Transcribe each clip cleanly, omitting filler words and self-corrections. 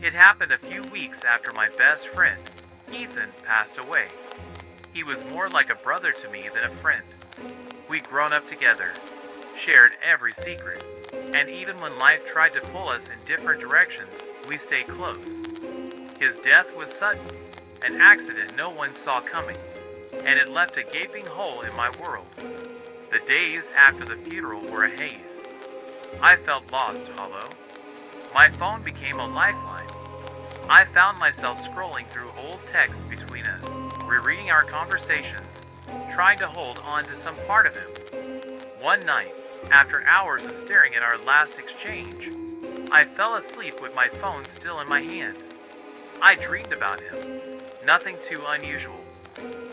It happened a few weeks after my best friend, Ethan, passed away. He was more like a brother to me than a friend. We'd grown up together, shared every secret, and even when life tried to pull us in different directions, we stayed close. His death was sudden, an accident no one saw coming, and it left a gaping hole in my world. The days after the funeral were a haze. I felt lost, hollow. My phone became a lifeline. I found myself scrolling through old texts between us, rereading our conversations, trying to hold on to some part of him. One night, after hours of staring at our last exchange, I fell asleep with my phone still in my hand. I dreamed about him, nothing too unusual.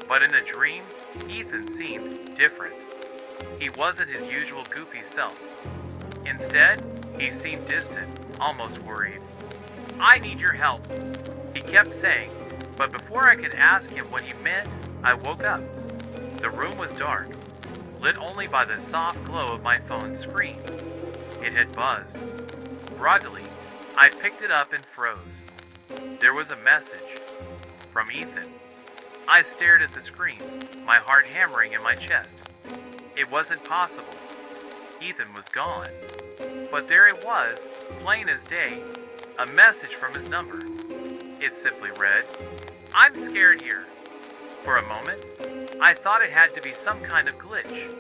But in the dream, Ethan seemed different. He wasn't his usual goofy self. Instead, he seemed distant, almost worried. "I need your help," he kept saying, but before I could ask him what he meant, I woke up. The room was dark, lit only by the soft glow of my phone's screen. It had buzzed. Groggily, I picked it up and froze. There was a message. From Ethan. I stared at the screen, my heart hammering in my chest. It wasn't possible. Ethan was gone. But there it was, plain as day, a message from his number. It simply read, "I'm scared here." For a moment, I thought it had to be some kind of glitch.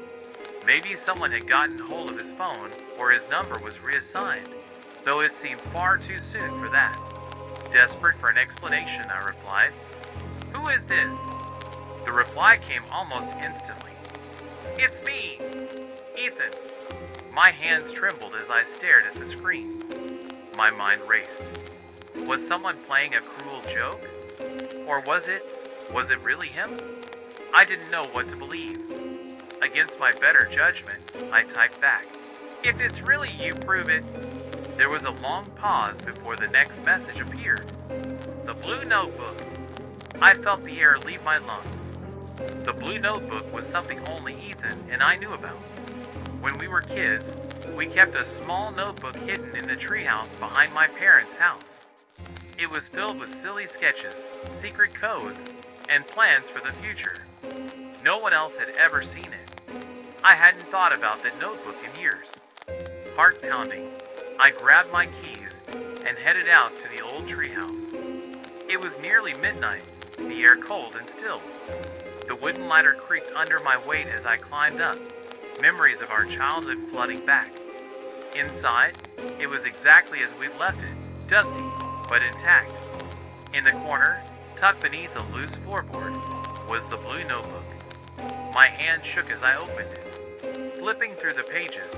Maybe someone had gotten hold of his phone or his number was reassigned, though it seemed far too soon for that. Desperate for an explanation, I replied, "Who is this?" The reply came almost instantly. "It's me, Ethan." My hands trembled as I stared at the screen. My mind raced. Was someone playing a cruel joke? Or was it really him? I didn't know what to believe. Against my better judgment, I typed back, "If it's really you, prove it." There was a long pause before the next message appeared. "The blue notebook." I felt the air leave my lungs. The blue notebook was something only Ethan and I knew about. When we were kids, we kept a small notebook hidden in the treehouse behind my parents' house. It was filled with silly sketches, secret codes, and plans for the future. No one else had ever seen it. I hadn't thought about that notebook in years. Heart pounding, I grabbed my keys and headed out to the old treehouse. It was nearly midnight, the air cold and still. The wooden ladder creaked under my weight as I climbed up, memories of our childhood flooding back. Inside, it was exactly as we'd left it, dusty but intact. In the corner, tucked beneath a loose floorboard, was the blue notebook. My hand shook as I opened it. Flipping through the pages,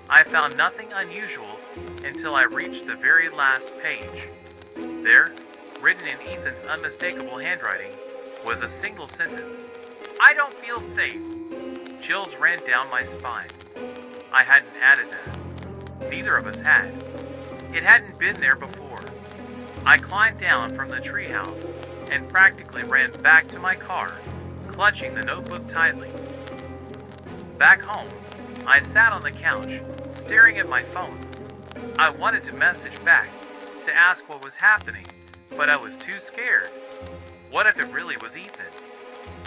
I found nothing unusual until I reached the very last page. There, written in Ethan's unmistakable handwriting, was a single sentence. "I don't feel safe." Chills ran down my spine. I hadn't added that. Neither of us had. It hadn't been there before. I climbed down from the treehouse and practically ran back to my car, clutching the notebook tightly. Back home, I sat on the couch, staring at my phone. I wanted to message back, to ask what was happening, but I was too scared. What if it really was Ethan?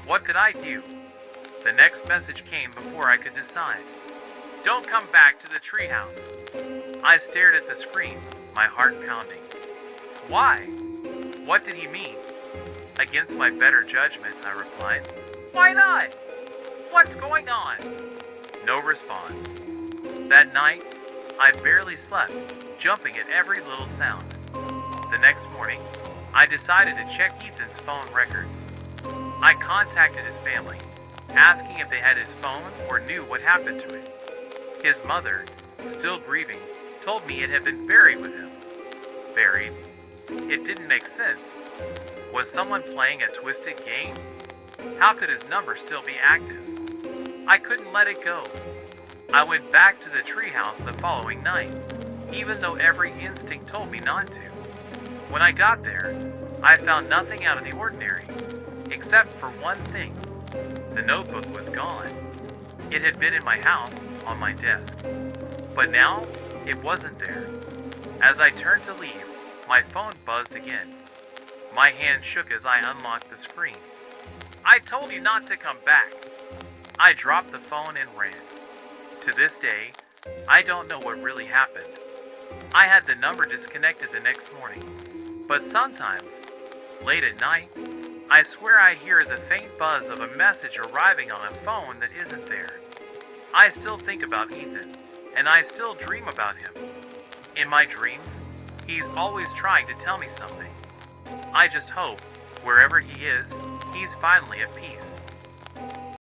What could I do? The next message came before I could decide. "Don't come back to the treehouse." I stared at the screen, my heart pounding. Why? What did he mean? Against my better judgment, I replied, "Why not? What's going on?" No response. That night, I barely slept, jumping at every little sound. The next morning, I decided to check Ethan's phone records. I contacted his family, asking if they had his phone or knew what happened to it. His mother, still grieving, told me it had been buried with him. Buried? It didn't make sense. Was someone playing a twisted game? How could his number still be active? I couldn't let it go. I went back to the treehouse the following night, even though every instinct told me not to. When I got there, I found nothing out of the ordinary, except for one thing. The notebook was gone. It had been in my house, on my desk. But now, it wasn't there. As I turned to leave, My phone buzzed again. My hand shook as I unlocked the screen. "I told you not to come back." I dropped the phone and ran. To this day, I don't know what really happened. I had the number disconnected the next morning. But sometimes, late at night, I swear I hear the faint buzz of a message arriving on a phone that isn't there. I still think about Ethan, and I still dream about him. In my dreams, he's always trying to tell me something. I just hope, wherever he is, he's finally at peace.